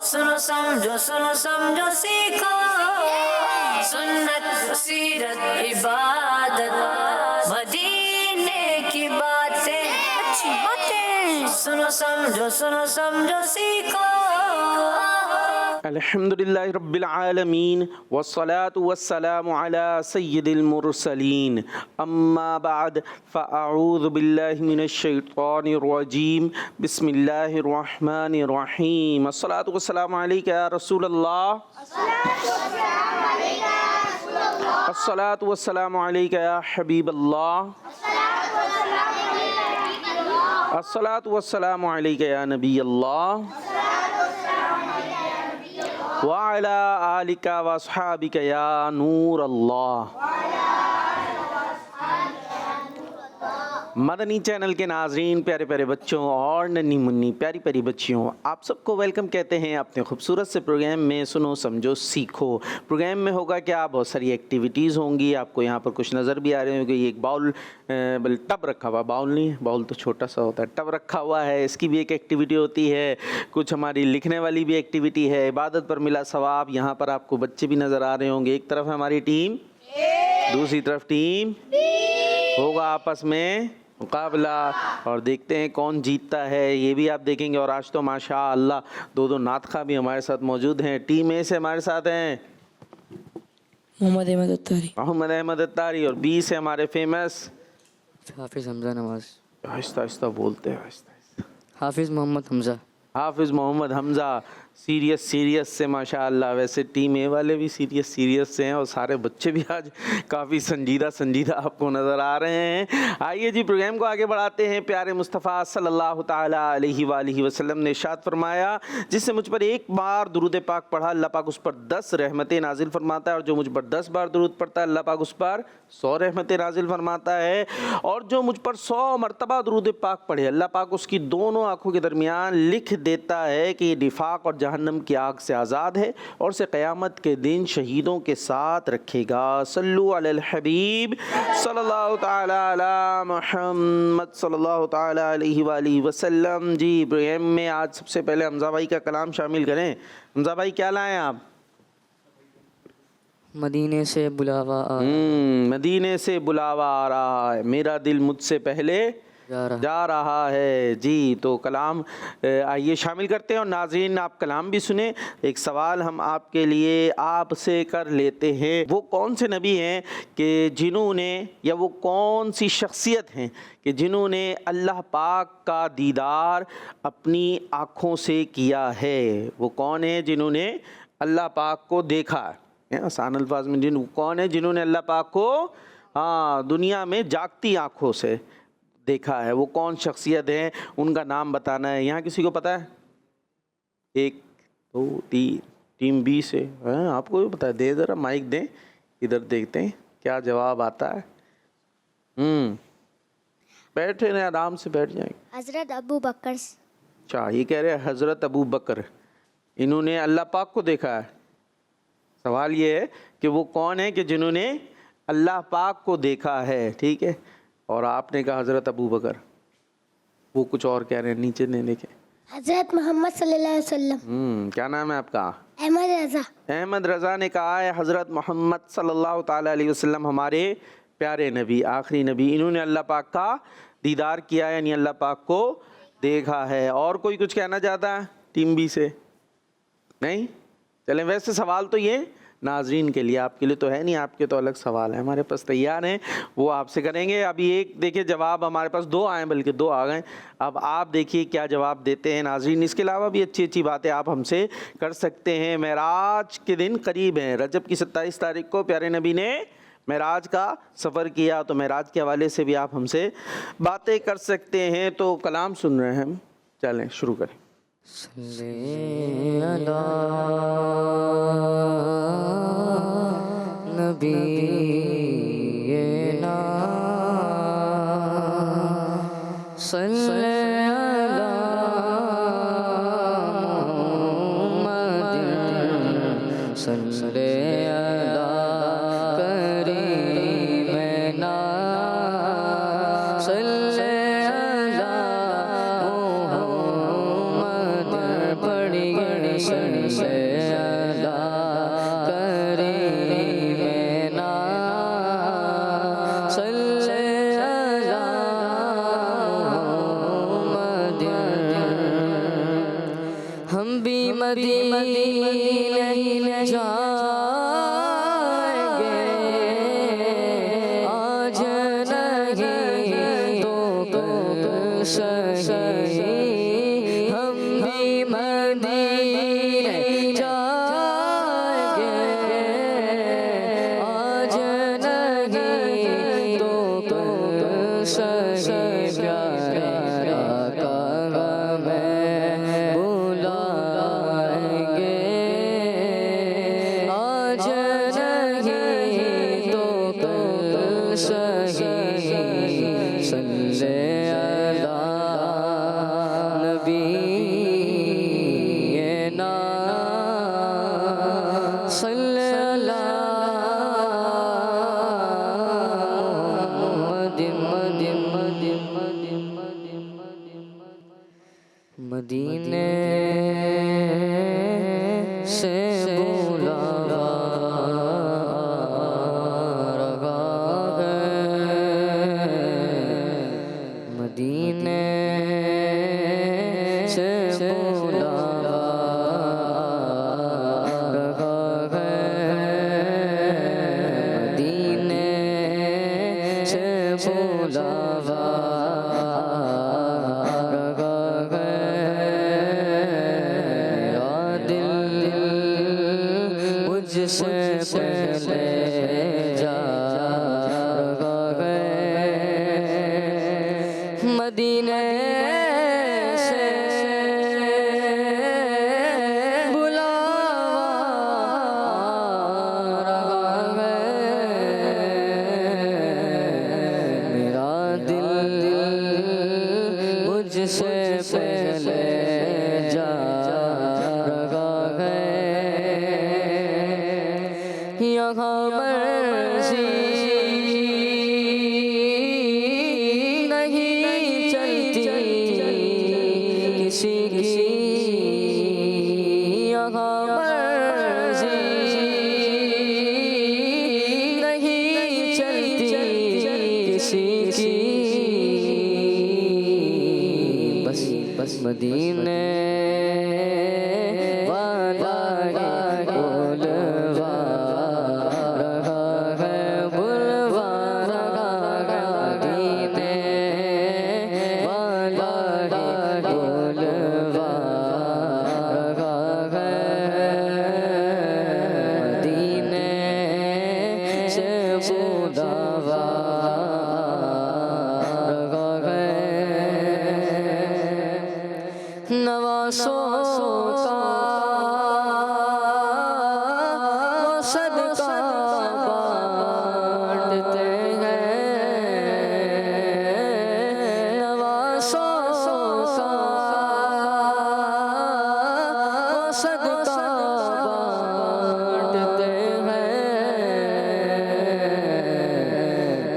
सुनो समझो सीखो सुन्नत सीरत इबादत मदीने की बातें अच्छी बातें सुनो समझो सीखो। अल्हम्दुलिल्लाहि रब्बिल आलमीन वस्सलातु वस्सलामु अला सय्यिदिल मुरसलीन अम्मा बाद फ़अऊज़ु बिल्लाहि मिनश शैतानिर रजीम बिस्मिल्लाहिर रहमानिर रहीम अस्सलातु वस्सलामु अलैका या रसूलल्लाह अस्सलातु वस्सलामु अलैका या हबीबल्लाह अस्सलातु वस्सलामु अलैका या नबीयल्लाह व अला आलिका व अस्हाबिका या नूर अल्लाह। मदनी चैनल के नाजरीन, प्यारे प्यारे बच्चों और नन्ही मुन्नी प्यारी प्यारी बच्चियों, आप सबको वेलकम कहते हैं अपने खूबसूरत से प्रोग्राम में सुनो समझो सीखो। प्रोग्राम में होगा क्या, बहुत सारी एक्टिविटीज़ होंगी। आपको यहाँ पर कुछ नज़र भी आ रहे होंगे। एक बाउल टब रखा हुआ, बाउल नहीं, बाउल तो छोटा सा होता है, टब रखा हुआ है, इसकी भी एक एक्टिविटी होती है। कुछ हमारी लिखने वाली भी एक्टिविटी है। इबादत पर मिला सवाब, यहाँ पर आपको बच्चे भी नज़र आ रहे होंगे। एक तरफ हमारी टीम, दूसरी तरफ टीम, होगा आपस में मुकाबला और देखते हैं कौन जीतता है, ये भी आप देखेंगे। और आज तो माशाअल्लाह दो नातखा भी हमारे साथ मौजूद हैं। टीम ए से हमारे साथ हैं मोहम्मद अहमद अत्तारी और बी से हमारे फेमस हाफिज़ हमज़ा नवाज़। आहिस्ता आहिस्ता बोलते हैं, आहिस्ता आहिस्ता। हाफिज़ मोहम्मद हमज़ा। हाफिज़ मोहम्मद हमज़ा। सीरियस से माशाअल्लाह। वैसे टीम ए वाले भी सीरियस से हैं और सारे बच्चे भी आज काफ़ी संजीदा आपको नज़र आ रहे हैं। आइए जी, प्रोग्राम को आगे बढ़ाते हैं। प्यारे मुस्तफ़ा सल्लल्लाहु ताला अलैहि वसल्लम ने इरशाद फरमाया, जिससे मुझ पर एक बार दुरूद पाक पढ़ा अल्लाह पाक उस पर 10 रहमतें नाजिल फरमाता है, और जो मुझ पर 10 बार दुरूद पढ़ता है अल्लाह पाक उस पर 100 रहमतें नाजिल फरमाता है। और जो मुझ पर 100 मरतबा दुरूद पाक पढ़े अल्लाह पाक उसकी दोनों आँखों के दरमियान लिख देता है कि निफाक और जहन्नम की आग से आज़ाद है और से क़यामत के दिन शहीदों के साथ रखेगा। सल्लु अलल हबीब सल्लल्लाहु ताला अला मुहम्मद सल्लल्लाहु ताला अलैहि वसल्लम। जी, प्रोग्राम में आज सबसे पहले हमज़ा भाई का कलाम शामिल करें। हमज़ा भाई, क्या लाएं आप? मदीने से बुलावा मदीने से बुलावा आ रहा है, मेरा दिल मुझसे पहले जा रहा है। जी, तो कलाम आइए शामिल करते हैं। और नाज़रीन, आप कलाम भी सुने। एक सवाल हम आपके लिए आपसे कर लेते हैं, वो कौन से नबी हैं कि जिन्होंने, या वो कौन सी शख्सियत हैं कि जिन्होंने अल्लाह पाक का दीदार अपनी आँखों से किया है? वो कौन है जिन्होंने अल्लाह पाक को देखा है? आसान अल्फाज में, कौन है जिन्होंने अल्लाह पाक को दुनिया में जागती आँखों से देखा है? वो कौन शख्सियत है, उनका नाम बताना है। यहाँ किसी को पता है? 1 2 3, टीम बी से आपको भी पता है? दे ज़रा माइक दें, इधर देखते हैं क्या जवाब आता है। बैठे रहे, आराम से बैठ जाएंगे। हज़रत अबू बकर। अच्छा, ये कह रहे हैं हज़रत अबू बकर, इन्होंने अल्लाह पाक को देखा है। सवाल ये है कि वो कौन है कि जिन्होंने अल्लाह पाक को देखा है, ठीक है? और आपने कहा हज़रत अबू बकर, वो कुछ और कह रहे हैं, नीचे नहीं देखे। हज़रत मोहम्मद सल्लल्लाहु अलैहि वसल्लम। क्या नाम है आपका? अहमद रज़ा। अहमद रज़ा ने कहा है हज़रत मोहम्मद सल्लल्लाहु ताला अलैहि वसल्लम हमारे प्यारे नबी, आखिरी नबी, इन्होंने अल्लाह पाक का दीदार किया है, यानी अल्लाह पाक को देखा है। और कोई कुछ कहना चाहता है टीम बी से? नहीं? चलें, वैसे सवाल तो ये नाजरीन के लिए, आपके लिए तो है नहीं, आपके तो अलग सवाल है, हमारे पास तैयार हैं, वो आपसे करेंगे। अभी एक देखिए जवाब हमारे पास 2 आए, बल्कि 2 आ गए। अब आप देखिए क्या जवाब देते हैं नाजरीन। इसके अलावा भी अच्छी अच्छी बातें आप हमसे कर सकते हैं। मेराज के दिन करीब हैं, रजब की 27 तारीख को प्यारे नबी ने मेराज का सफ़र किया, तो मेराज के हवाले से भी आप हमसे बातें कर सकते हैं। तो कलाम सुन रहे हैं हम, चलें शुरू करें। सल्ले अला नबीना सल्ले अला मुहम्मद सल्ले अला करीमना सल्ले अला मुहम्मद पढ़िए से अला करीमेना सल्ले अला मुहम्मदिन। हम भी मदीने जाएंगे आज नहीं तो कल सही। हम भी मदीने जाएंगे आज नहीं तो कल सही। प्यारे आका हमें बुलाएंगे आज नहीं तो कल सही। सल्ले अला नबीना सल्ले अला मदीने से बुलावा रहा है। मदीने से बुलावा रहा है। मदीने से बुलावा रहा है। मेरा दिल मुझसे पहले जा रहा है। मदीने से बुलावा रहा है। मेरा दिल मुझसे पहले जा रहा है। यहाँ मर्जी नहीं चलती किसी की। यहाँ मर्जी नहीं चलती किसी की। बस मदीने वाला बुलवा रहा है। बुलवा रहा है। मदीने वाला बुलवा रहा है। मदीने से बुलावा रहा है। नवासों का सदका बांटते हैं। नवासों का सदका बांटते हैं।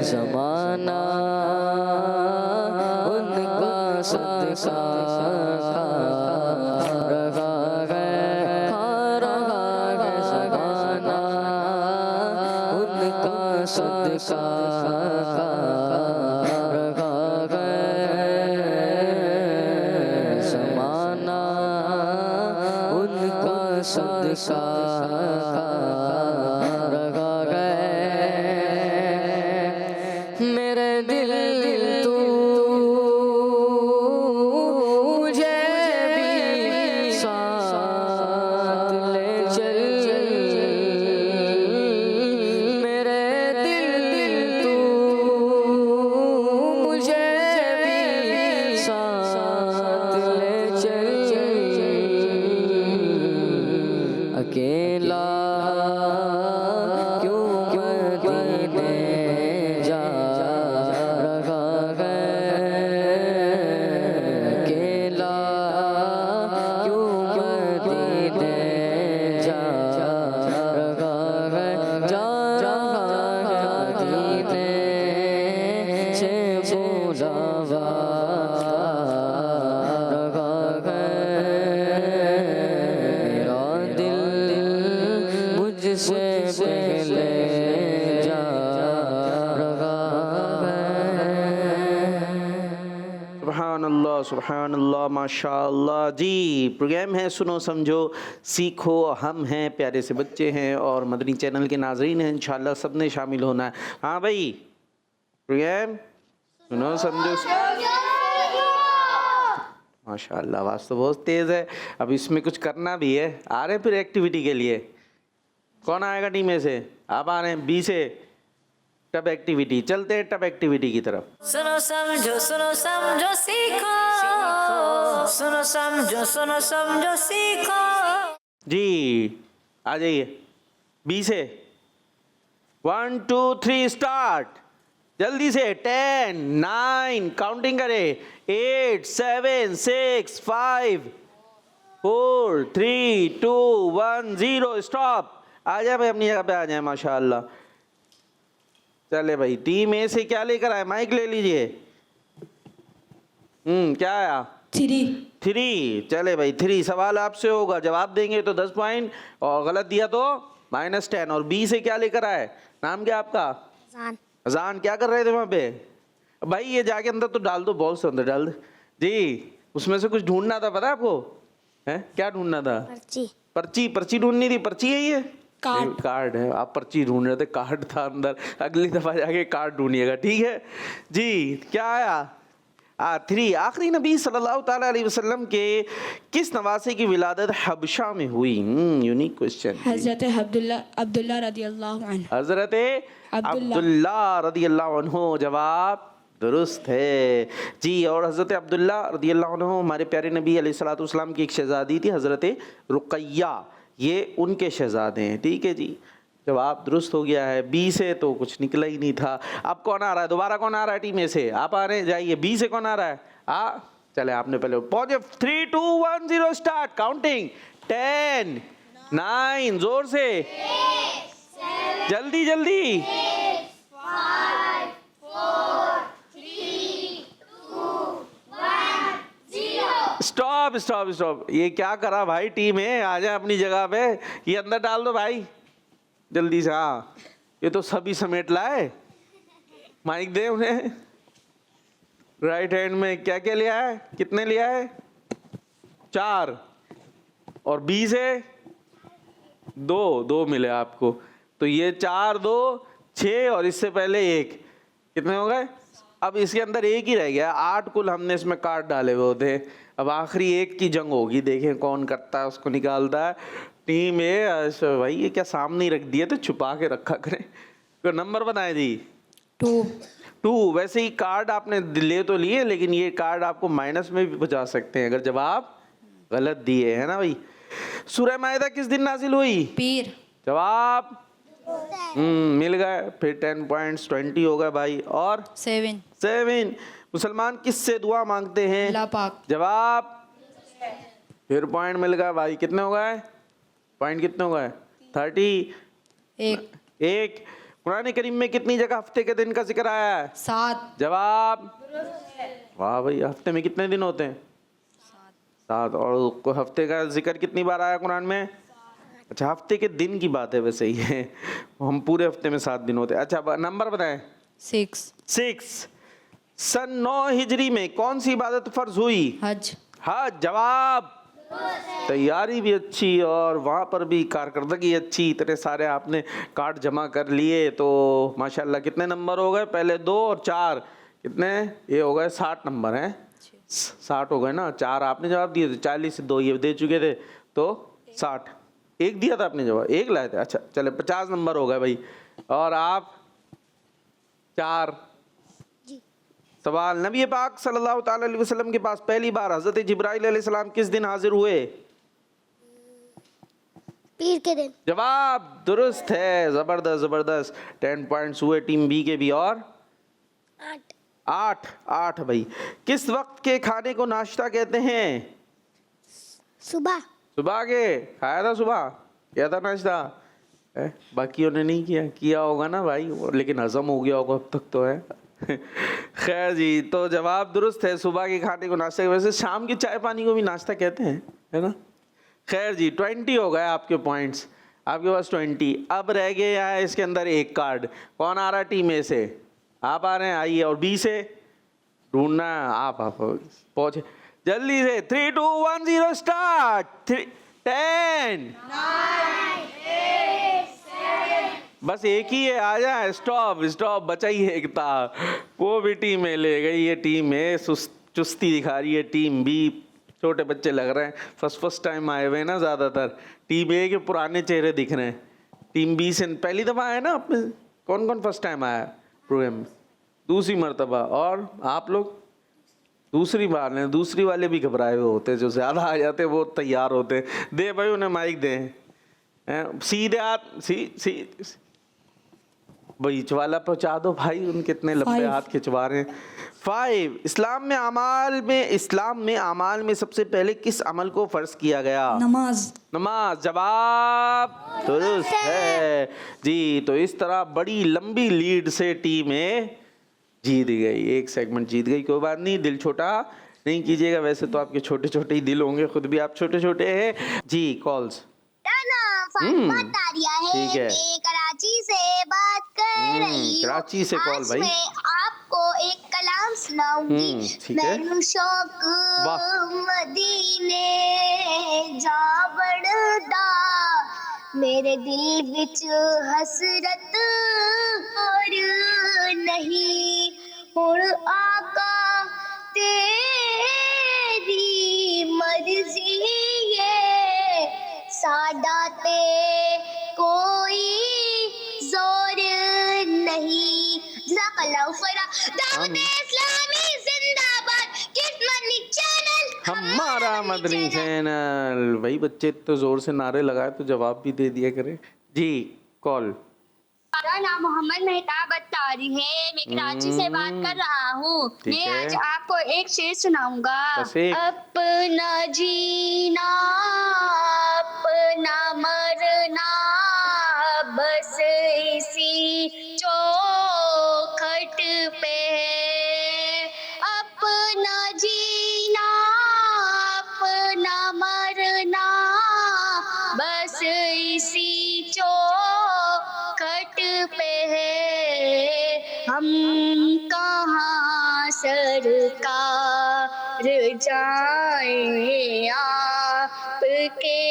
ज़माना उनका सदका रहा है। ज़माना उनका सदका रहा है। ज़माना उनका सदका रहा है। मेरे दिल तू मुझे भी साथ ले चल। मेरे दिल तू मुझे भी साथ ले चल। अकेला क्यों मदीने जा रहा है। अकेला क्यों मदीने जा रहा है। जा रहा है। मदीने से बुलावा रहा है। मेरा सुभानअल्लाह माशाअल्लाह। जी प्रोग्राम है सुनो समझो सीखो, हम हैं प्यारे से बच्चे हैं और मदनी चैनल के नाजरीन हैं, इंशाल्लाह सब ने शामिल होना है। हाँ भाई, प्रोग्राम सुनो समझो। माशाअल्लाह, आवाज़ तो बहुत तेज़ है। अब इसमें कुछ करना भी है। आ रहे हैं फिर एक्टिविटी के लिए? कौन आएगा टीम में से? आप आ रहे हैं? बी से टब एक्टिविटी। चलते हैं टब एक्टिविटी की तरफ। सुनो समझो सीखो, सुनो समझो सीखो। जी आ जाइए बी से। 1 2 3 स्टार्ट। जल्दी से 10 9 काउंटिंग करें। 8 7 6 5 4 3 2 1 0 स्टॉप। आ जाए भाई, अपनी जगह पे आ जाए। माशाअल्लाह। चले भाई, टीम ए से क्या लेकर आए? माइक ले लीजिए। क्या आया? 3। चले भाई 3 सवाल आपसे होगा, जवाब देंगे तो 10 पॉइंट और गलत दिया तो -10। और बी से क्या लेकर आए? नाम क्या आपका? अजान। अजान। क्या कर रहे थे वहाँ पे? भाई ये जाके अंदर तो डाल दो, बॉल से अंदर डाल दो। जी उसमें से कुछ ढूंढना था, पता है आपको? है क्या ढूंढना था? पर्ची ढूंढनी थी। पर्ची है ये? कार्ड है। आप पर्ची ढूंढ रहे थे, कार्ड था अंदर। अगली दफा जाके कार्ड ढूंढिएगा, ठीक है जी। क्या आया? 3। आखिरी नबी सल्लल्लाहु ताला अलैहि वसल्लम के किस नवासे की विलादत हबशा में हुई? Unique question. हजरत अब्दुल्ला रदियल्लाहु अन्हु। हजरत अब्दुल्ला रदियल्लाहु अन्हु। जवाब दुरुस्त है जी। और हजरत अब्दुल्ला रदियल्लाहु अन्हु हमारे प्यारे नबी अलैहिस्सलातु वस्सलाम की एक शहजादी थी, हजरत रुकैया। ये उनके शहजादे हैं, ठीक है जी। जवाब दुरुस्त हो गया है। बी से तो कुछ निकला ही नहीं था। अब कौन आ रहा है? दोबारा कौन आ रहा है टीम में से? आप आ रहे हैं, जाइए। बी से कौन आ रहा है? चले आपने पहले पहुंचे। 3 2 1 0 स्टार्ट काउंटिंग। 10 9 जोर से, जल्दी जल्दी। Stop stop stop. ये क्या करा भाई? टीम है, आ जाए अपनी जगह पे। ये अंदर डाल दो भाई जल्दी से। हाँ ये तो सभी समेट लाए। माइक दे उन्हें। राइट हैंड में क्या क्या लिया है? कितने लिया है? 4। और बी से 2 मिले आपको। तो ये 4 2 6 और इससे पहले 1। कितने हो गए? अब इसके अंदर 1 ही रह गया। 8 कुल हमने इसमें कार्ड डाले हुए थे। अब आखिरी 1 की जंग होगी, देखें कौन करता है, उसको निकालता है। टीम ए भाई ये क्या सामने ही रख दिए तो छुपा के रखा करें। तो नंबर बताएं जी। 2। वैसे ही कार्ड आपने ले तो लिए, लेकिन ये कार्ड आपको माइनस में भी पहुंचा सकते हैं अगर जवाब गलत दिए, है ना भाई। सूरह माइदा किस दिन नाजिल हुई? पीर। जवाब मिल गए। फिर 10 पॉइंट्स 20 हो गए भाई। और 7। मुसलमान किससे दुआ मांगते हैं? अल्लाह पाक। जवाब फिर पॉइंट मिल गया भाई। कितने हो गए पॉइंट? कितने हो गए? 30। 1। कुरान करीम में कितनी जगह हफ्ते के दिन का जिक्र आया है? 7। जवाब वाह भाई। हफ्ते में कितने दिन होते हैं? 7। और हफ्ते का जिक्र कितनी बार आया कुरान में? अच्छा हफ्ते के दिन की बात है वैसे ही है। हम पूरे हफ्ते में 7 दिन होते हैं। अच्छा नंबर बताएं। 6। सन 9 हिजरी में कौन सी इबादत फर्ज हुई? हज। जवाब। तैयारी भी अच्छी और वहाँ पर भी कारकर्दगी अच्छी। इतने सारे आपने कार्ड जमा कर लिए तो माशाल्लाह। कितने नंबर हो गए? पहले 2 और 4 कितने? ये हो गए 60 नंबर हैं। 60 हो गए ना। 4 आपने जवाब दिए थे, 40 2 ये दे चुके थे तो 60। 1 दिया था आपने जवाब, 1 लाए थे। अच्छा चले 50 नंबर हो गए भाई। और आप 4 सवाल। नबी पाक सल्लल्लाहु ताला अलैहि वसल्लम के पास पहली बार हजरत जिब्राइल अलैहिस्सलाम किस दिन हाजिर हुए? पीर के दिन। जवाब दुरुस्त है। जबरदस्त। 10 पॉइंट्स हुए टीम बी के भी। और 8 भाई। किस वक्त के खाने को नाश्ता कहते हैं? सुबह के। खाया था सुबह? किया था नाश्ता? बाकियों ने नहीं किया होगा ना भाई, लेकिन हजम हो गया होगा अब तक तो है। खैर जी, तो जवाब दुरुस्त है। सुबह के खाने को नाश्ता। वैसे शाम के चाय पानी को भी नाश्ता कहते हैं, है ना। खैर जी 20 हो गए आपके पॉइंट्स। आपके पास 20। अब रह गया है इसके अंदर 1 कार्ड। कौन आ रहा है टीम ए से? आप आ रहे हैं, आइए। और बी से ढूंढना है। आप पहुँचे। जल्दी से 3 2 1 0 स्टार्ट 10 बस एक ही है, आ जाए। स्टॉप स्टॉप, बचा ही एक था, वो भी टीम है ले गई। ये टीम है चुस्ती दिखा रही है, टीम बी छोटे बच्चे लग रहे हैं, फर्स्ट टाइम आए हुए हैं ना ज़्यादातर। टीम ए के पुराने चेहरे दिख रहे हैं, टीम बी से पहली दफ़ा आए ना। आप में कौन कौन फर्स्ट टाइम आया प्रोग्राम में? दूसरी मर्तबा। और आप लोग दूसरी बार हैं। दूसरी वाले भी घबराए हुए होते, जो ज़्यादा आ जाते वो तैयार होते। दे भाई उन्हें माइक दे, सीधे हाथ सी बीच वाला पहुंचा दो भाई, उनके इतने लंबे हाथ खिंचवा रहे हैं। 5 इस्लाम में अमाल में सबसे पहले किस अमल को फर्ज किया गया? नमाज। जवाब दुरुस्त है जी। तो इस तरह बड़ी लंबी लीड से टीम जीत गई, एक सेगमेंट जीत गई। कोई बात नहीं, दिल छोटा नहीं कीजिएगा। वैसे तो आपके छोटे छोटे ही दिल होंगे, खुद भी आप छोटे छोटे हैं जी। कॉल्स ठीक है, कराची से बात कर रही हूँ। कराची से कॉल भाई। मैं आपको एक कलाम सुनाऊंगी। मैनू शौक मदीने जा वड़दा, मेरे दिल विच हसरत और नहीं, हुण आका तेरी मर्जी है, साडा ते कोई जोर नहीं। जज़ाकल्लाहु खैरा। दावत इस्लामी जिंदाबाद। किस मदनी चैनल हमारा मदनी चैनल। भाई बच्चे तो जोर से नारे लगाए तो जवाब भी दे दिया करें जी। कॉल। मेरा नाम मोहम्मद मेहताब अत्तारी है, मैं कराची से बात कर रहा हूँ। मैं आज आपको एक शेर सुनाऊंगा। अपना जीना अपना मरना बस इसी चौखट पे है, अपना जीना अपना मरना बस इसी चौखट पे है। हम कहाँ सरकार जाएं आपके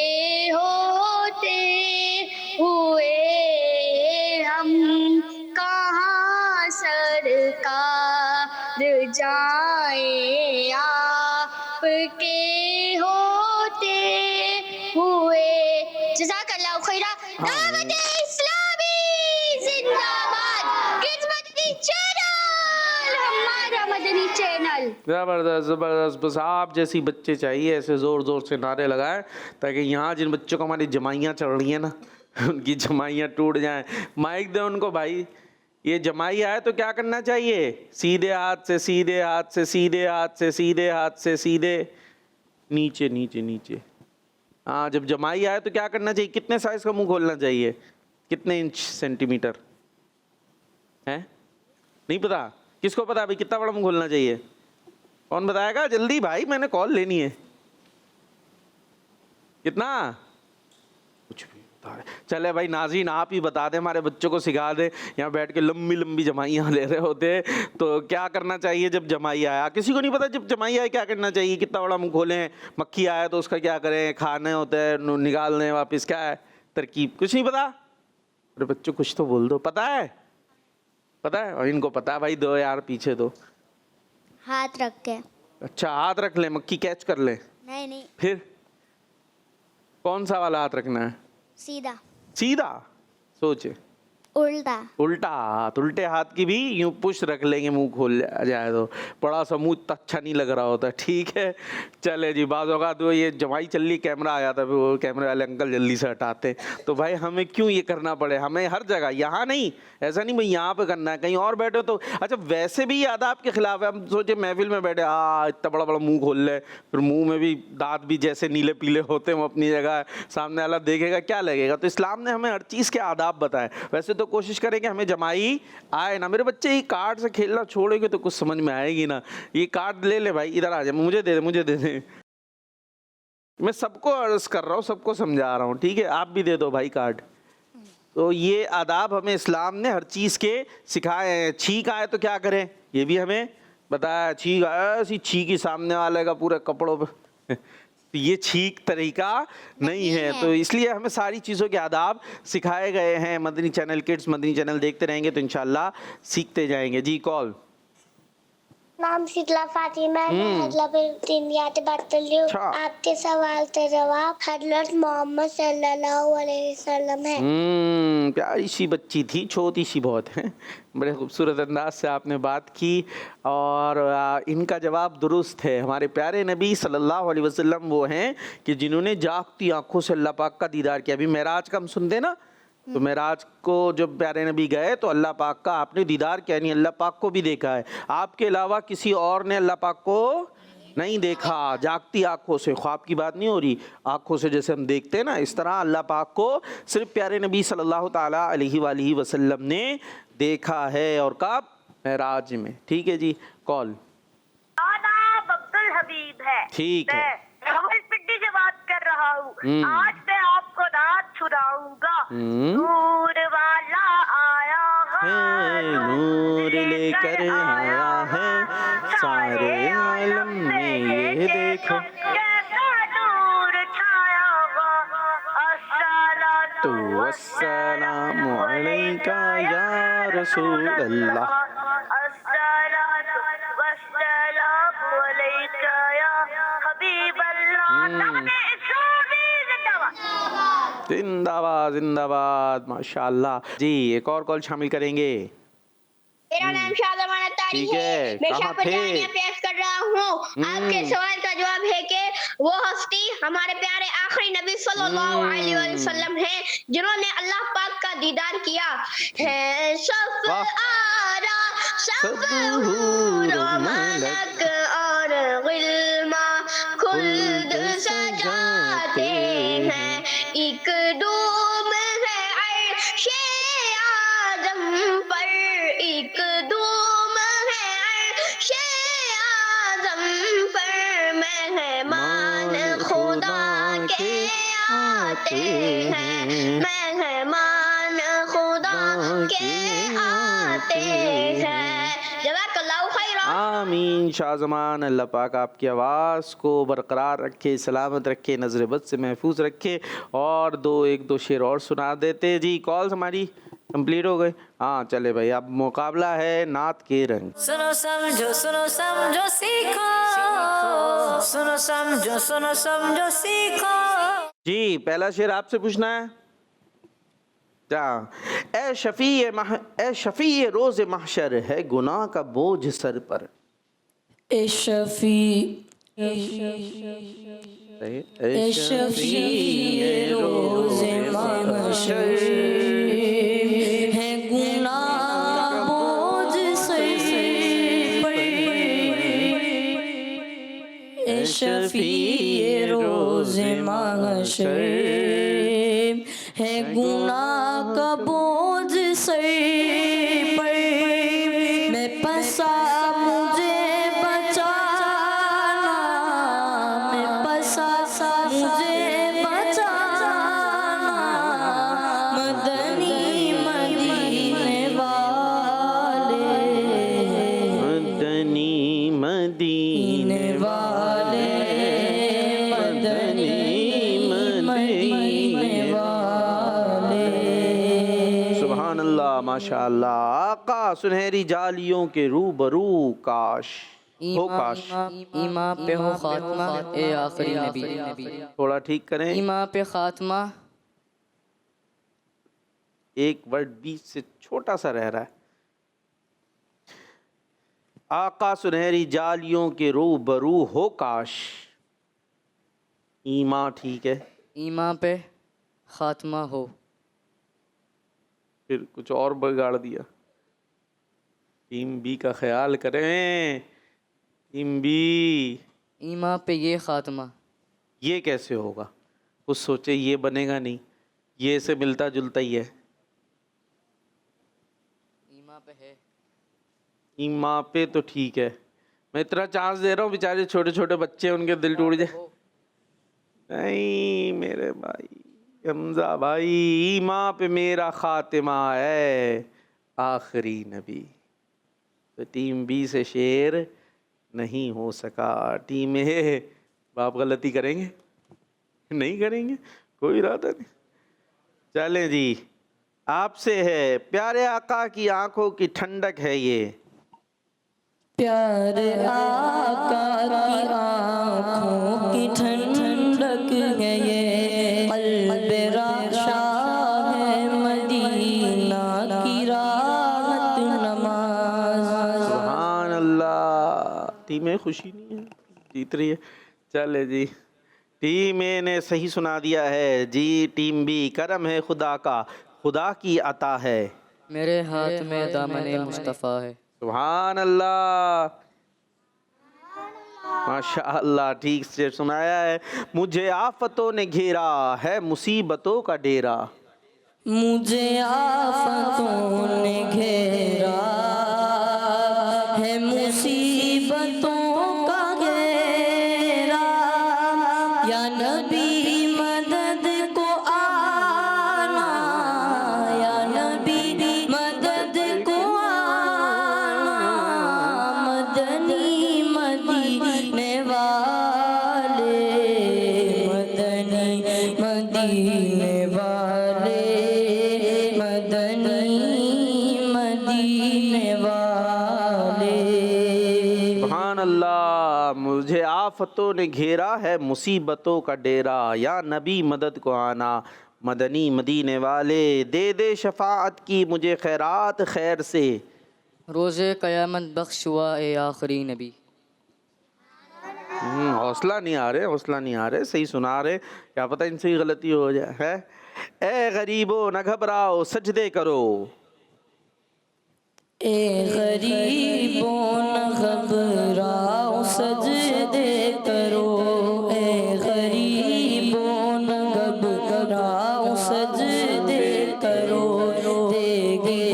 होते हुए, हम कहाँ सरकार जाएं आपके होते हुए। जज़ाकल्लाहु खैरा। दावत इस्लामी जिंदाबाद। किस मदनी चैनल हमारा मदनी चैनल। जबरदस्त जबरदस्त। बस आप जैसी बच्चे चाहिए, ऐसे जोर जोर से नारे लगाएं ताकि यहाँ जिन बच्चों को हमारी जमाइयाँ चढ़ रही हैं ना, उनकी जमाइयाँ टूट जाएं। माइक दे उनको भाई। ये जमाई आए तो क्या करना चाहिए? सीधे हाथ से सीधे हाथ से सीधे हाथ से सीधे हाथ से सीधे नीचे नीचे नीचे। हाँ, जब जमाई आए तो क्या करना चाहिए? कितने साइज का मुंह खोलना चाहिए? कितने इंच सेंटीमीटर है? नहीं पता? किसको पता भाई कितना बड़ा मुंह खोलना चाहिए? कौन बताएगा जल्दी भाई, मैंने कॉल लेनी है। कितना? कुछ भी बता रहे। चले भाई नाज़रीन, आप ही बता दें, हमारे बच्चों को सिखा दें। यहाँ बैठ के लंबी लंबी जमाइयाँ ले रहे होते हैं तो क्या करना चाहिए जब जमाई आया? किसी को नहीं पता जब जमाई आए क्या करना चाहिए? कितना बड़ा मुंह खोलें? मक्खी आया तो उसका क्या करें? खाने होते हैं, निकालने वापस, क्या है तरकीब? कुछ नहीं पता? अरे बच्चों कुछ तो बोल दो। पता है? पता है? और इनको पता है भाई। दो यार पीछे दो। हाथ रख के। अच्छा, हाथ रख ले, मक्खी कैच कर ले। नहीं, फिर कौन सा वाला हाथ रखना है? सीधा। सीधा? सोचे। उल्टा। उल्टा हाथ। उल्टे हाथ की भी यूं पुश रख लेंगे, मुंह खोल जाए तो बड़ा सा मुंह अच्छा नहीं लग रहा होता। ठीक है, चले जी। बाज़ औक़ात तो ये जमाई चल रही, कैमरा आया था, फिर वो कैमरे वाले अंकल जल्दी से हटाते। तो भाई हमें क्यों ये करना पड़े? हमें हर जगह, यहाँ नहीं, ऐसा नहीं भाई यहाँ पे करना है, कहीं और बैठे तो अच्छा। वैसे भी आदाब के खिलाफ है। हम सोचे महफिल में बैठे, इतना बड़ा बड़ा मुँह खोल ले, फिर मुँह में भी दांत भी जैसे नीले पीले होते हैं, वो अपनी जगह, सामने वाला देखेगा क्या लगेगा? तो इस्लाम ने हमें हर चीज़ के आदाब बताए। वैसे तो कोशिश करें कि हमें जमाई आए ना। मेरे बच्चे ये कार्ड से खेलना छोड़ेंगे तो कुछ समझ में आएगी ना। ये कार्ड ले ले भाई, इधर आ जाए, मुझे दे दे, मुझे दे दे। मैं सबको अर्ज कर रहा हूँ, सबको समझा रहा हूँ, ठीक है? आप भी दे दो भाई कार्ड। तो ये आदाब हमें इस्लाम ने हर चीज़ के सिखाए हैं। छींक आए तो क्या करें, ये भी हमें बताया छींक ऐसी छींकी सामने वाले का पूरे कपड़ों पे तो ये छींक तरीका नहीं है। तो इसलिए हमें सारी चीज़ों के आदाब सिखाए गए हैं। Madani channel kids, Madani channel देखते रहेंगे तो इंशाल्लाह सीखते जाएंगे। जी कॉल। नाम शीतला फातिमा, मैं हैदराबाद इंडिया से बात कर रही हूँ। अच्छा। आपके सवाल का जवाब हज़रत मोहम्मद सल्लल्लाहु अलैहि वसल्लम है। प्यारी सी बच्ची थी, छोटी सी बहुत है। बड़े खूबसूरत अंदाज से आपने बात की और इनका जवाब दुरुस्त है। हमारे प्यारे नबी सल्लल्लाहु अलैहि वसल्लम वो हैं कि जिन्होंने जागती आंखों से अल्लाह पाक का दीदार किया। अभी मेराज का हम सुनते ना, तो मेराज को जब प्यारे नबी गए तो अल्लाह पाक का आपने दीदार किया, यानी अल्लाह पाक को भी देखा है। आपके अलावा किसी और ने अल्लाह पाक को नहीं देखा। जागती आंखों से, ख्वाब की बात नहीं हो रही, आंखों से जैसे हम देखते हैं ना, इस तरह अल्लाह पाक को सिर्फ प्यारे नबी सल्लल्लाहु ताला अलैहि वसल्लम ने देखा है। और कब? मेराज में। ठीक है जी, कॉल। आदाब, अब्दुल हबीब है। ठीक है। मैं पिंडी से बात कर रहा हूँ। आज मैं आपको रात छुड़ाऊंगा। नूर वाला आया है, नूर लेकर आया है, सारे आलम में ये देखो कैसा नूर छाया हुआ। तो अस्सलामु अलैका या रसूल अल्लाह। जिंदाबाद जिंदाबाद, माशाल्लाह जी। एक और कॉल शामिल करेंगे। मेरा नाम शाहजमान अत्तारी ठीक है। है, मैं कहाँ शाहपजानिया थे? पेश कर रहा हूँ। आपके सवाल का जवाब है कि वो हस्ती हमारे प्यारे आखिरी नबी सल्लल्लाहु अलैहि वसल्लम हैं, जिन्होंने अल्लाह पाक का दीदार किया है। सफ आरा सफ हूर मलक और गिल्मा खुल्द सजाते हैं। एक डूम है अर्शे आज़म पर, एक धूम है अर्शे आज़म पर। मेहमान खुदा के आते हैं, मेहमान खुदा के आते हैं। जज़ाकल्लाहु खैरा। आमीन। शाहजमान, अल्लाह पाक आपकी आवाज़ को बरकरार रखे, सलामत रखे, नज़र बद से महफूज रखे। और एक दो शेर और सुना देते जी। कॉल्स हमारी कंप्लीट हो गए। हाँ चले भाई, अब मुकाबला है नात के रंग। सुनो समझो सीखो, सुनो समझो सीखो। जी पहला शेर आपसे पूछना है। ए शफी रोज महशर है गुनाह का बोझ सर पर। ए शफी रोज़ महशर है गुनाह बोझ सर पर। ए शफी रोज़ महशर है गुनाह का बोझ सर पर। मैं फंसा मुझे बचाना, मैं फंसा मुझे बचाना। मदनी मदीने वाले, मदनी मदीने वाले, मदनी मदीने वाले। सुभान अल्लाह, माशाअल्लाह। आका सुनहरी जालियों के रूबरू काश हो, काश ईमा पे हो खात्मा ए आखिरी नबी। थोड़ा ठीक करें। ईमा पे खात्मा, एक वर्ड बीच से छोटा सा रह रहा है। आका सुनहरी जालियों के रूबरू हो काश। ईमा ठीक है, ईमा पे खात्मा हो। फिर कुछ और बिगाड़ दिया। टीम बी का ख्याल करें, टीम बी। ईमा पे ये खात्मा, ये कैसे होगा? कुछ सोचे, ये बनेगा नहीं, ये से मिलता जुलता ही है। ईमा पे है, ईमा पे तो ठीक है। मैं इतना चांस दे रहा हूँ, बेचारे छोटे छोटे बच्चे, उनके दिल टूट जाए। नहीं मेरे भाई हमजा भाई, ईमा पे मेरा खातिमा है आखिरी नबी। तो टीम बी से शेर नहीं हो सका। टीम ए, आप गलती करेंगे? नहीं करेंगे, कोई इरादा नहीं। चलें जी, आपसे है, प्यारे आका की आंखों की ठंडक है ये। प्यारे आका की आँखों की ठंडक है ये, क़ल्ब राशा है मदीना की राहत नमाज। सुभान अल्लाह। टीम ए खुशी नहीं है, जीत रही है। चले जी, टीम ए ने सही सुना दिया है जी। टीम बी, करम है खुदा का, खुदा की अता है। मेरे हाथ में दामने मुस्तफ़ा है। सुभान अल्लाह, माशाअल्लाह, ठीक से सुनाया है। मुझे आफतों ने घेरा है मुसीबतों का डेरा। मुझे आफतों ने घेरा है मुसीबतों का घेरा, या नबी मदद को आना, या नबी मदद को आना, मदनी मदीने वाले, मदनी मदीने वाले, मदनी मदीने वाले। सुभान अल्लाह। मुझे आफतों ने घेरा है मुसीबतों का डेरा, या नबी मदद को आना, मदनी मदीने वाले। दे दे शफाअत की मुझे खैरात खैर से। रोज़े क़यामत बख्श हुआ ए आखिरी नबी। हौसला नहीं आ रहे, हौसला नहीं आ रहे, सही सुना रहे, क्या पता इनसे ही गलती हो जाए। है ए गरीबो न घबराओ सजदे करो। ए गरीबों न घबराओ सजदे करो, ए गरीबों न घबराओ सजदे करो, देगी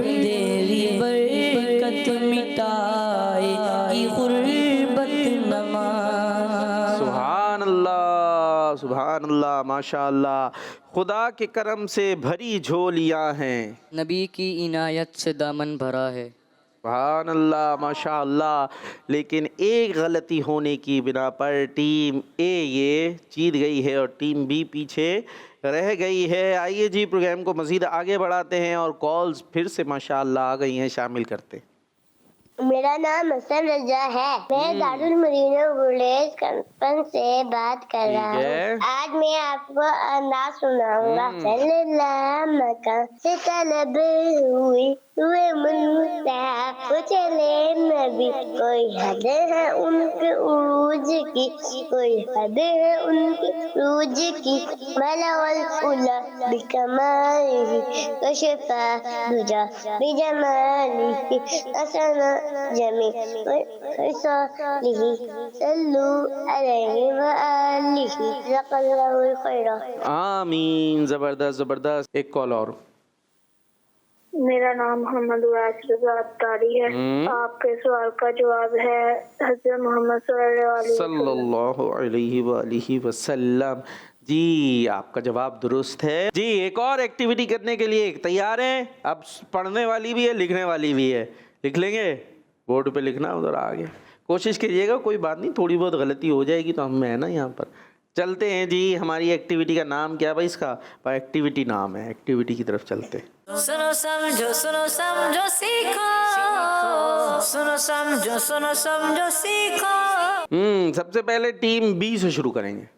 तेरी बरकत मिटाए की गुर्बत नमाज। सुभान अल्लाह, सुभान अल्लाह, माशा अल्लाह। खुदा के करम से भरी झोलियाँ हैं, नबी की इनायत से दामन भरा है। सुभान अल्लाह, माशा अल्लाह। लेकिन एक गलती होने की बिना पर टीम ए ये जीत गई है और टीम बी पीछे रह गई है। आइए जी, प्रोग्राम को मज़ीद आगे बढ़ाते हैं और कॉल्स फिर से माशा अल्लाह आ गई हैं, शामिल करते हैं। मेरा नाम हसन रजा है। मैं दारुल मरीनो विलेज कंपन से बात कर रहा है। हूँ। आज मैं आपको अंदाज सुनाऊंगा। सल्लल्लाहु मक्का से तलब हुए मुस्तहब चले नबी, कोई हद है उनके उरूज की, कोई हद है उनके रूज की। मलवल उला बिकमालिही कशफा दुजा बिजमालिही, असना जमी खिसालिही, सल्लू अलैहि व आलिही, लक़ल्लाहुल खैरा। आमीन। ज़बरदस्त ज़बरदस्त। एक कॉल और। मेरा नाम मोहम्मद उवैस रज़ा अत्तारी है। आपके सवाल का जवाब है हज़रत मोहम्मद सल्लल्लाहु अलैहि वसल्लम। जी, आपका जवाब दुरुस्त है। जी, एक और एक्टिविटी करने के लिए तैयार हैं? अब पढ़ने वाली भी है, लिखने वाली भी है। लिख लेंगे? बोर्ड पे लिखना, उधर आगे कोशिश कीजिएगा, कोई बात नहीं, थोड़ी बहुत गलती हो जाएगी तो हम है ना यहाँ पर। चलते हैं जी, हमारी एक्टिविटी का नाम क्या भाई? इसका एक्टिविटी नाम है, एक्टिविटी की तरफ चलते हैं। सुनो समझो सीखो, सुनो समझो सीखो। सबसे पहले टीम बी से शुरू करेंगे।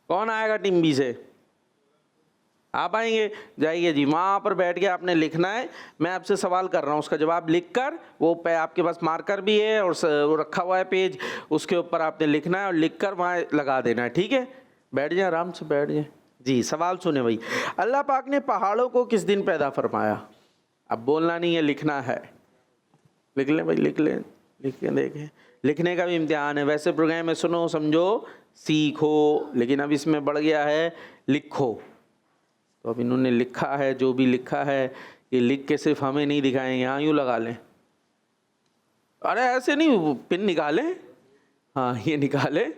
कौन आएगा टीम बी से? आप आएंगे? जाइए जी, वहाँ पर बैठ के आपने लिखना है। मैं आपसे सवाल कर रहा हूँ, उसका जवाब लिखकर, वो पे आपके पास मार्कर भी है और वो रखा हुआ है पेज, उसके ऊपर आपने लिखना है और लिखकर वहाँ लगा देना है। ठीक है, बैठ जाए, आराम से बैठ जाए जी। सवाल सुने भाई। अल्लाह पाक ने पहाड़ों को किस दिन पैदा फरमाया? अब बोलना नहीं है, लिखना है। लिख लें भाई, लिख लें, लिख के देखें। लिखने का भी इम्तिहान है। वैसे प्रोग्राम में सुनो समझो सीखो, लेकिन अब इसमें बढ़ गया है लिखो। तो अब इन्होंने लिखा है, जो भी लिखा है ये लिख के सिर्फ हमें नहीं दिखाएंगे। यहाँ यूँ लगा लें, अरे ऐसे नहीं, पिन निकालें, हाँ ये निकालें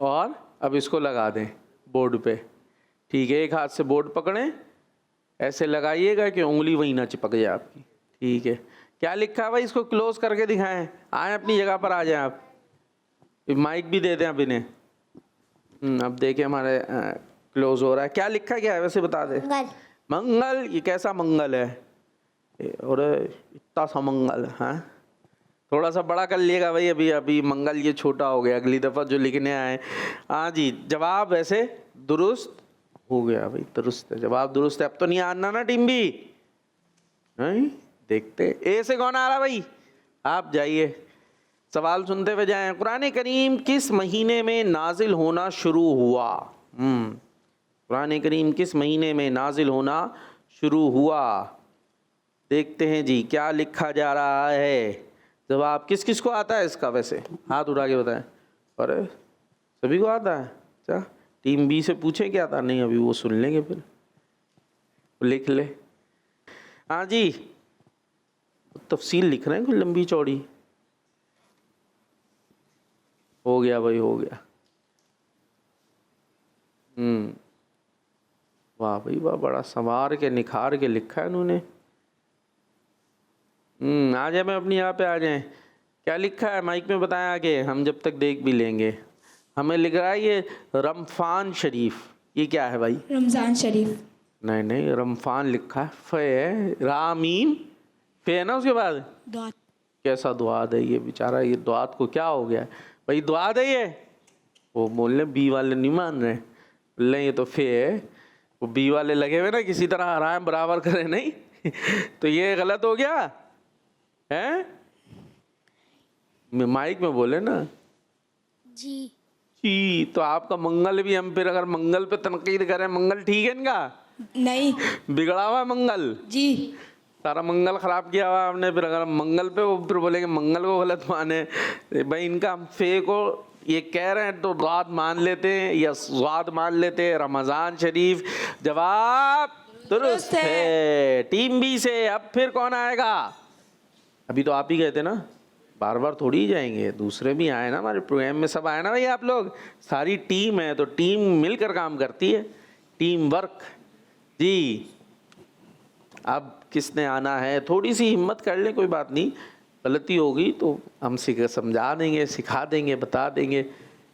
और अब इसको लगा दें बोर्ड पे। ठीक है, एक हाथ से बोर्ड पकड़ें, ऐसे लगाइएगा कि उंगली वहीं ना चिपक जाए आपकी। ठीक है, क्या लिखा है भाई, इसको क्लोज करके दिखाएं। आए अपनी जगह पर आ जाएं आप, माइक भी दे दें अब इन्हें। अब देखें हमारे क्लोज हो रहा है। क्या लिखा क्या है वैसे बता दे। मंगल। ये कैसा मंगल है, और इतना सा मंगल है, थोड़ा सा बड़ा कर लिएगा भाई। अभी अभी मंगल ये छोटा हो गया, अगली दफ़ा जो लिखने आए। हाँ जी, जवाब वैसे दुरुस्त हो गया भाई, दुरुस्त है जवाब, दुरुस्त है। अब तो नहीं आना ना टीम भी, नहीं देखते। ए से कौन आ रहा भाई, आप जाइए, सवाल सुनते हुए जाएं। कुरान करीम किस महीने में नाजिल होना शुरू हुआ? कुरान करीम किस महीने में नाजिल होना शुरू हुआ? देखते हैं जी क्या लिखा जा रहा है। जवाब किस किस को आता है इसका वैसे, हाथ उठा के बताएं। अरे सभी को आता है, अच्छा टीम बी से पूछे क्या आता? नहीं, अभी वो सुन लेंगे, फिर लिख ले। हाँ जी, तफसील लिख रहे हैं कोई लंबी चौड़ी। हो गया भाई, हो गया। वाह भाई वाह, बड़ा संवार के निखार के लिखा है इन्होंने। आ जाए, मैं अपनी यहाँ पे आ जाएं। क्या लिखा है माइक में बताएं आगे, हम जब तक देख भी लेंगे। हमें लिख रहा है ये रमफान शरीफ। ये क्या है भाई? रमज़ान शरीफ। नहीं नहीं, रमफान लिखा है, फे है, रामीम फे है ना उसके बाद। दुआत। कैसा दुआत है ये बेचारा, ये दुआत को क्या हो गया है भाई? दुआत है ये, वो बोल रहे बी वाले नहीं मान रहे, बोल रहे ये तो फे है। वो बी वाले लगे हुए ना किसी तरह हराएं बराबर करें, नहीं तो ये गलत हो गया है। माइक में बोले ना जी। जी, तो आपका मंगल भी, हम फिर अगर मंगल पे तनकीद करें, मंगल ठीक है इनका? नहीं, बिगड़ा हुआ है मंगल जी, सारा मंगल खराब किया हुआ आपने। फिर अगर मंगल पे वो फिर बोलेंगे मंगल को गलत माने भाई। इनका हम फे को ये कह रहे हैं तो दाद मान लेते हैं या स्वाद मान लेते हैं। रमज़ान शरीफ जवाब दुरुस्त है टीम बी से। अब फिर कौन आएगा? अभी तो आप ही गए थे ना, बार बार थोड़ी ही जाएंगे, दूसरे भी आए ना हमारे प्रोग्राम में, सब आए ना भाई। आप लोग सारी टीम है तो टीम मिलकर काम करती है, टीम वर्क जी। अब किसने आना है, थोड़ी सी हिम्मत कर ले, कोई बात नहीं, गलती होगी तो हम समझा देंगे, सिखा देंगे, बता देंगे।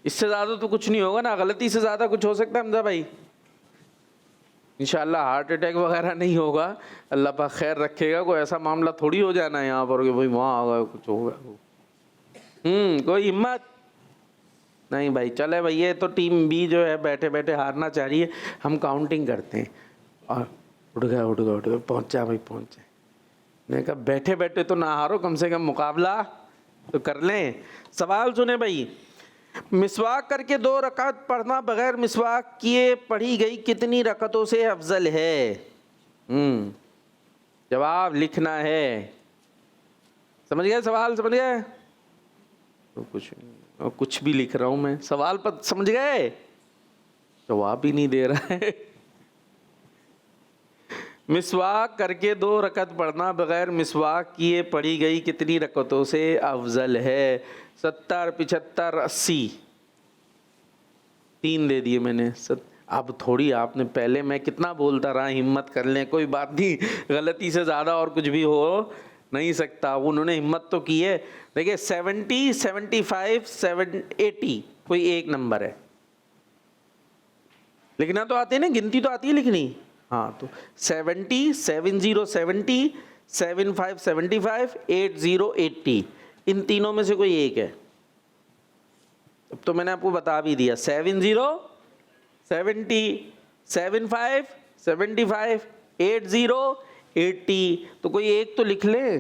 इससे ज़्यादा तो कुछ नहीं होगा ना, गलती से ज़्यादा कुछ हो सकता है हमजा भाई? इंशाल्लाह हार्ट अटैक वगैरह नहीं होगा, अल्लाह पाक खैर रखेगा। कोई ऐसा मामला थोड़ी हो जाना है यहाँ पर कि भाई वहाँ होगा कुछ होगा। कोई हिम्मत नहीं भाई। चले भाई, ये तो टीम बी जो है बैठे बैठे हारना चाह रही है। हम काउंटिंग करते हैं और उठ गया उठ गया उठ गया, पहुँचा भाई पहुँचे। मैंने कहा बैठे बैठे तो ना हारो, कम से कम मुकाबला तो कर लें। सवाल सुने भाई, मिसवाक करके 2 रकात पढ़ना बगैर मिसवाक किए पढ़ी गई कितनी रकतों से अफजल है? जवाब लिखना है। समझ गए सवाल? समझ गए? तो कुछ भी लिख रहा हूं मैं, सवाल पर समझ गए? जवाब ही नहीं दे रहा है। मिसवाक करके 2 रकत पढ़ना बगैर मिसवाक किए पढ़ी गई कितनी रकतों से अफजल है? 70, 75, 80, 3 दे दिए मैंने। अब थोड़ी आपने, पहले मैं कितना बोलता रहा, हिम्मत कर लें, कोई बात नहीं, गलती से ज़्यादा और कुछ भी हो नहीं सकता। उन्होंने हिम्मत तो की है। देखिए 70, 75, 80 कोई एक नंबर है। लिखना तो आती है ना, गिनती तो आती है लिखनी। हाँ, तो 70, 70, 70, 75, 75, 80, 80, इन तीनों में से कोई एक है। अब तो मैंने आपको बता भी दिया, 70, 70, 75, 75, 80, 80, तो कोई एक तो लिख ले।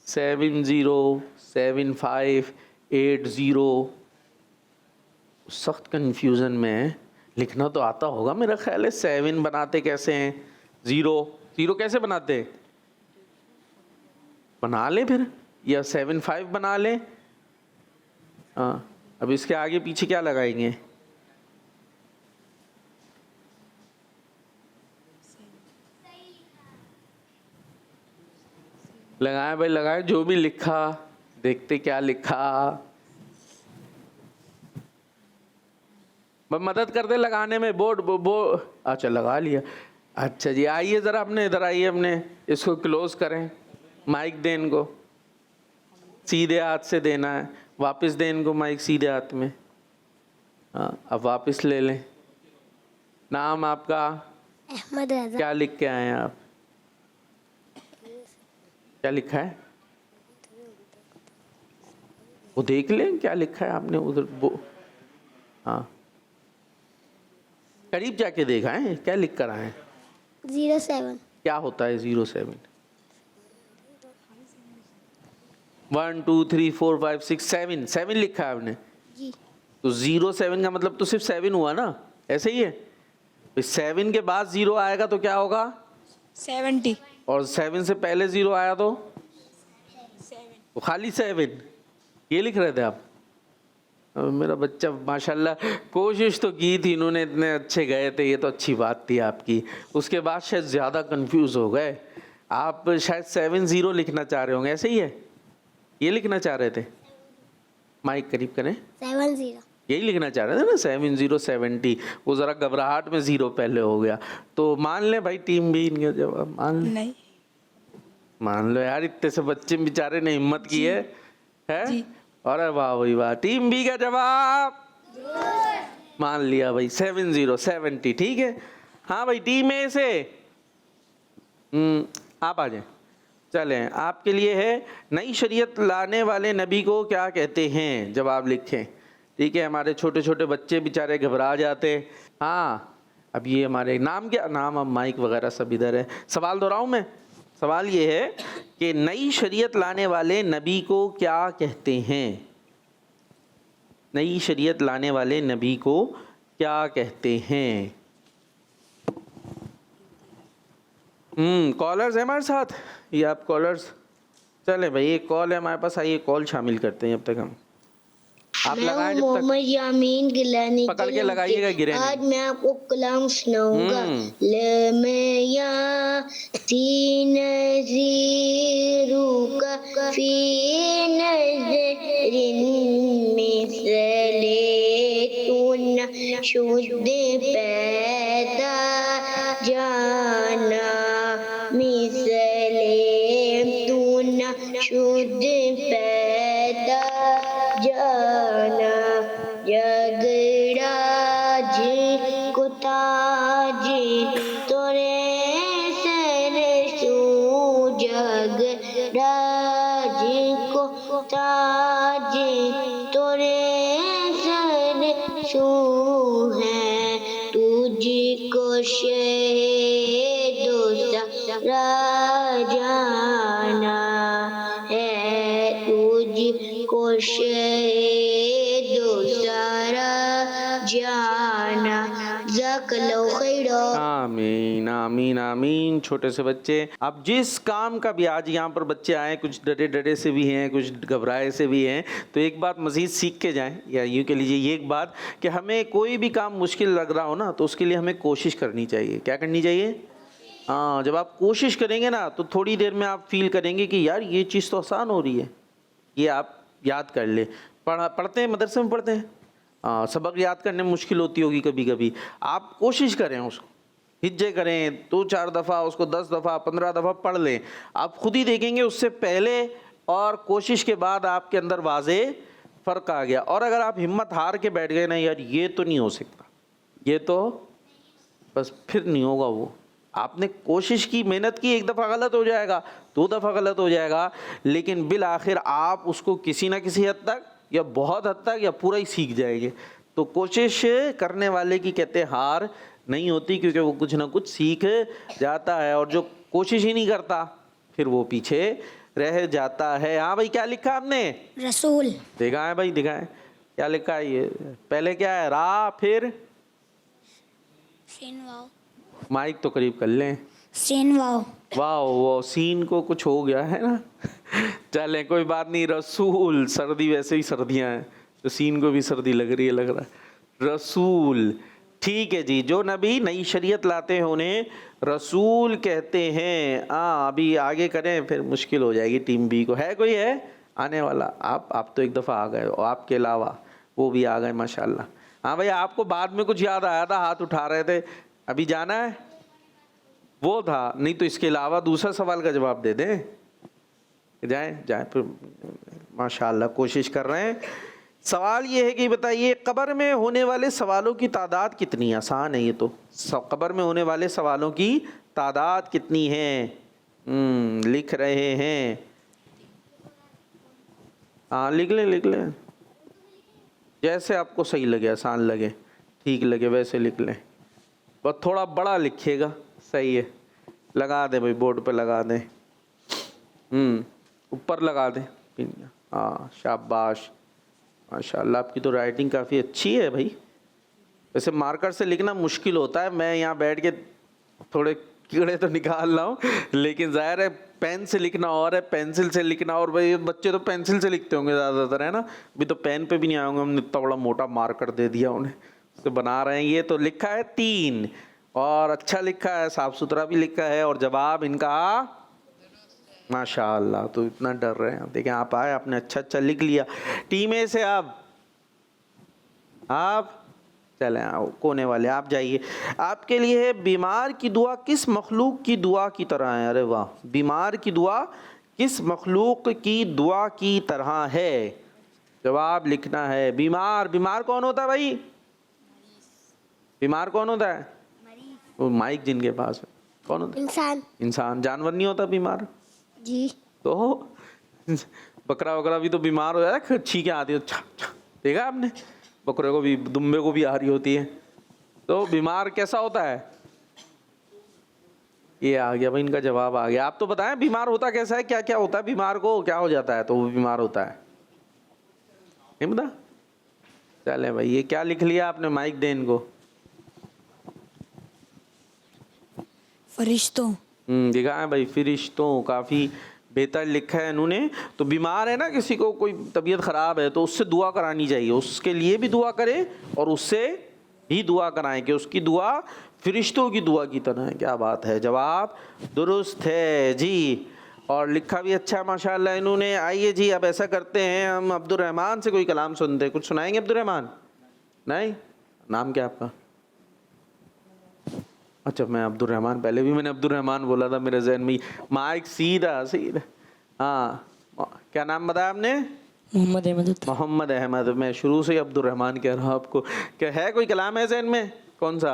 70, 75, 80, सख्त कंफ्यूजन में लिखना तो आता होगा मेरा ख्याल है। 7 बनाते कैसे हैं? 0 कैसे बनाते हैं? बना लें फिर, या 75 बना लें। हाँ, अब इसके आगे पीछे क्या लगाएंगे? लगाए भाई लगाए, जो भी लिखा, देखते क्या लिखा, मदद कर दे लगाने में। बोर्ड अच्छा लगा लिया। अच्छा जी, आइए ज़रा अपने इधर आइए, अपने इसको क्लोज करें, माइक दें इनको, सीधे हाथ से देना है, वापस दें इनको माइक सीधे हाथ में। हाँ, अब वापस ले लें। नाम आपका? अहमद रजा। क्या लिख के आए हैं आप? क्या लिखा है वो देख लें, क्या लिखा है आपने उधर वो। हाँ, करीब जाके देखा है, क्या लिख कर आए हैं? 07। क्या होता है 07? 1 2 3 4 5 6 7 लिखा है आपने जी। तो 07 का मतलब तो सिर्फ 7 हुआ ना, ऐसे ही है। 7 के बाद 0 आएगा तो क्या होगा? 70। और 7 से पहले 0 आया तो वो खाली 7। ये लिख रहे थे आप? मेरा बच्चा माशाल्लाह कोशिश तो की थी, इन्होंने इतने अच्छे गए थे, ये तो अच्छी बात थी आपकी। उसके बाद शायद ज़्यादा कंफ्यूज हो गए आप, शायद 70 लिखना चाह रहे होंगे, ऐसे ही है? ये लिखना चाह रहे थे? माइक करीब करें। 70। यही लिखना चाह रहे थे ना, 70 70। वो ज़रा घबराहट में 0 पहले हो गया। तो मान ले भाई टीम भी इनका जवाब मान ले। नहीं, मान लो यार, इतने से बच्चे बेचारे ने हिम्मत की है जी। अरे वाह भाई वाह, टीम बी का जवाब मान लिया भाई, 70 70। ठीक है। हाँ भाई, टीम ए से आप आ जाए। चलें, आपके लिए है नई शरीयत लाने वाले नबी को क्या कहते हैं, जवाब लिखें। ठीक है, हमारे छोटे छोटे बच्चे बेचारे घबरा जाते। हाँ, अब ये हमारे नाम, क्या नाम, अब माइक वगैरह सब इधर है। सवाल दोहराऊं मैं? सवाल ये है कि नई शरीयत लाने वाले नबी को क्या कहते हैं? नई शरीयत लाने वाले नबी को क्या कहते हैं? कॉलर्स है हमारे साथ, ये आप कॉलर्स। चले भाई, एक कॉल है हमारे पास, आइए कॉल शामिल करते हैं। अब तक हम आप लगाएं जब तक, मोहम्मद यामीन गिलानी पकड़ के लगाइएगा, गिरे नहीं। आज मैं आपको कलाम सुनाऊंगा। लमया तीन ज़ीरुका फी नज़रिन मिसले तुन शुद्ध पैदा जाना मिसले तुन शुद्ध पैदा जाना जगराज कुताज तोरे सर सू जगराज कुताज तोरे सर सू है तुझको शहीदो सारा जाना है तुझको शहीदो सारा जाना। ज़ाकल्लाहु खैरा। आमीन आमीन आमीन। छोटे से बच्चे, अब जिस काम का भी आज यहाँ पर बच्चे आए, कुछ डरे डरे से भी हैं, कुछ घबराए से भी हैं, तो एक बात मज़ीद सीख के जाएं, या यूँ कह लीजिए ये एक बात कि हमें कोई भी काम मुश्किल लग रहा हो ना, तो उसके लिए हमें कोशिश करनी चाहिए। क्या करनी चाहिए? हाँ, जब आप कोशिश करेंगे ना, तो थोड़ी देर में आप फील करेंगे कि यार ये चीज़ तो आसान हो रही है। ये आप याद कर ले। पढ़ते हैं, मदरसे में पढ़ते हैं, सबक याद करने में मुश्किल होती होगी कभी कभी। आप कोशिश करें, उसको हिज्जे करें, 2-4 दफ़ा, उसको 10 दफ़ा 15 दफ़ा पढ़ लें। आप खुद ही देखेंगे उससे पहले और कोशिश के बाद आपके अंदर वाज़े फ़र्क आ गया। और अगर आप हिम्मत हार के बैठ गए ना, यार ये तो नहीं हो सकता, ये तो बस फिर नहीं होगा। वो आपने कोशिश की, मेहनत की, एक दफ़ा गलत हो जाएगा, 2 दफ़ा गलत हो जाएगा, लेकिन बिल आखिर आप उसको किसी ना किसी हद तक या बहुत हद तक या पूरा ही सीख जाएंगे। तो कोशिश करने वाले की कहते हार नहीं होती, क्योंकि वो कुछ ना कुछ सीख जाता है। और जो कोशिश ही नहीं करता, फिर वो पीछे रह जाता है। हाँ भाई, क्या लिखा आपने? रसूल। दिखाएं भाई, दिखाएं क्या लिखा है। ये पहले क्या है? रा, फिर सीन वाव। माइक तो करीब कर लें। सीन वाव। वाह, वो सीन को कुछ हो गया है ना। चलें, कोई बात नहीं। रसूल, सर्दी वैसे ही सर्दियां हैं, तो सीन को भी सर्दी लग रही है, लग रहा है। रसूल, ठीक है जी। जो नबी नई शरीयत लाते हैं उन्हें रसूल कहते हैं। अभी आगे करें, फिर मुश्किल हो जाएगी टीम बी को। है कोई है आने वाला? आप तो एक दफ़ा आ गए, और आपके अलावा वो भी आ गए माशाल्लाह। हाँ भाई, आपको बाद में कुछ याद आया था, हाथ उठा रहे थे, अभी जाना है? वो था, नहीं तो इसके अलावा दूसरा सवाल का जवाब दे दें। जाए फिर, माशाल्लाह कोशिश कर रहे हैं। सवाल ये है कि बताइए कब्र में होने वाले सवालों की तादाद कितनी? आसान है ये तो। कब्र में होने वाले सवालों की तादाद कितनी है? लिख रहे हैं। हाँ लिख लें, जैसे आपको सही लगे, आसान लगे, ठीक लगे वैसे लिख लें। बस थोड़ा बड़ा लिखिएगा, सही है। लगा दें भाई, बोर्ड पे लगा दें, ऊपर लगा दें। हाँ शाबाश, माशाल्लाह आपकी तो राइटिंग काफ़ी अच्छी है भाई। वैसे मार्कर से लिखना मुश्किल होता है, मैं यहाँ बैठ के थोड़े कीड़े तो निकाल रहा हूँ, लेकिन ज़ाहिर है पेन से लिखना और है, पेंसिल से लिखना और। भाई बच्चे तो पेंसिल से लिखते होंगे ज़्यादातर, है ना? अभी तो पेन पे भी नहीं आएंगे, हमने इतना बड़ा मोटा मार्कर दे दिया उन्हें, उससे बना रहे हैं। ये तो लिखा है 3 और अच्छा लिखा है, साफ़ सुथरा भी लिखा है। और जवाब इनका माशाअल्लाह, तो इतना डर रहे हैं। देखें आप आए, आपने अच्छा लिख लिया। टीम ए से आप चलें, आओ कोने वाले आप जाइए। आपके लिए है बीमार की दुआ किस मखलूक की दुआ की तरह है? अरे वाह, बीमार की दुआ किस मखलूक की दुआ की तरह है? जवाब लिखना है। बीमार कौन होता है भाई? बीमार कौन होता है? वो माइक जिनके पास है, कौन होता है? इंसान। जानवर नहीं होता बीमार जी। तो बकरा वकरा भी तो बीमार हो जाता है, छींकें आती है, देखा आपने? बकरे को भी, दुम्बे को भी आ रही होती है। तो बीमार कैसा होता है? ये आ गया भाई, इनका जवाब आ गया। आप तो बताएं बीमार होता कैसा है, क्या क्या होता है बीमार को, क्या हो जाता है तो वो बीमार होता है? नहीं बता? चले भाई, ये क्या लिख लिया आपने? माइक दे इनको। फरिश्तों। दिखा है भाई, फरिश्तों, काफ़ी बेहतर लिखा है इन्होंने। तो बीमार है ना, किसी को कोई तबीयत ख़राब है तो उससे दुआ करानी चाहिए, उसके लिए भी दुआ करें और उससे भी दुआ कराएं कि उसकी दुआ फरिश्तों की दुआ की तरह है। क्या बात है, जवाब दुरुस्त है जी। और लिखा भी अच्छा है माशाल्लाह इन्होंने। आइए जी, अब ऐसा करते हैं, हम अब्दुर्रहमान से कोई कलाम सुनते हैं। कुछ सुनाएंगे अब्दुर्रहमान? नहीं? नाम क्या आपका? अच्छा, मैं अब्दुर्रहमान, पहले भी मैंने अब्दुर्रहमान बोला था मेरे जहन में। माइक सीधा। हाँ, क्या नाम बताया आपने? मोहम्मद अहमद। मैं शुरू से ही अब्दुर्रहमान कह रहा हूँ आपको। क्या है कोई कलाम है जहन में? कौन सा?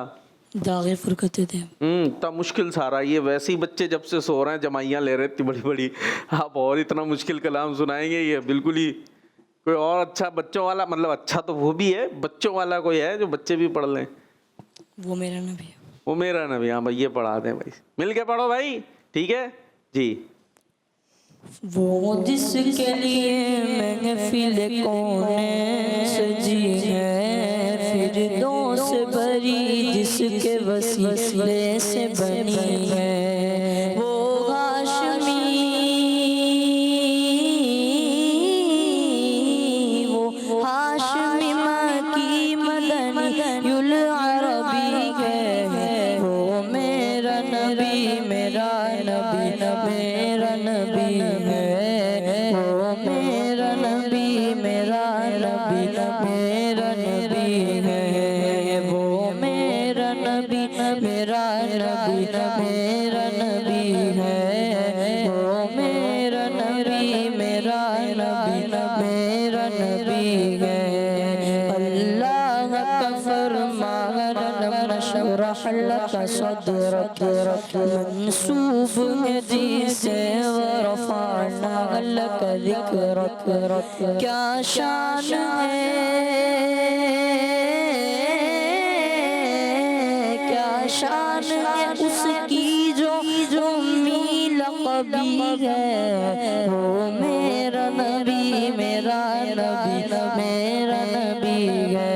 दागे फुरकत थे। इतना मुश्किल सारा, ये वैसे ही बच्चे जब से सो रहे हैं जमाइयाँ ले रहे इतनी बड़ी बड़ी, आप और इतना मुश्किल कलाम सुनाएंगे? ये बिल्कुल ही कोई और अच्छा बच्चों वाला, मतलब अच्छा तो वो भी है, बच्चों वाला कोई है जो बच्चे भी पढ़ लें? वो मेरा नबी। वो मेरा नबी। हाँ भाई, ये पढ़ा दें भाई, मिल के पढ़ो भाई, ठीक है जी। वो जिसके लिए महफिल कौने सजी है, फिरदौस भरी जिसके वसीले से बनी है, वो हाशमी, वो हाशमी की मदनी युल अरबी है, वो मेरा नबी, मेरा नबी, मेरा नबी है, वो मेरा नबी, मेरा नबी, मेरा नबी है, वो मेरा नबी, मेरा नबी, मेरा नबी है, वो मेरा नबी, मेरा नबी, मेरा नबी है। अल्लाह का फरमान नशरह लक सदरक, मंसूब है जिसे वरफअना लक ज़िक्रक, क्या शान है, क्या शान है उसकी जो उम्मी लक़बी है, वो मेरा नबी, मेरा नबी, मेरा नबी है,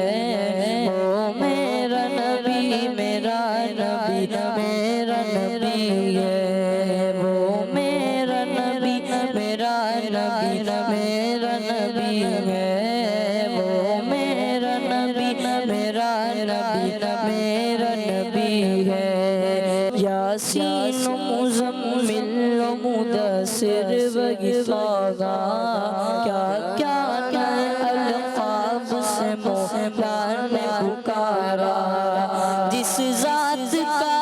वो मेरा नबी, मेरा नबी, मेरा नबी है, वो मेरा नबी, मेरा नबी, मेरा नबी है, वो मेरा नबी, मेरा नबी, मेरा नबी है। यासीन मुज़म्मिल मुदस्सिर वग़िफ़ागा, क्या क्या अल्क़ाब से मौला ने पुकारा, जिस ज़ात का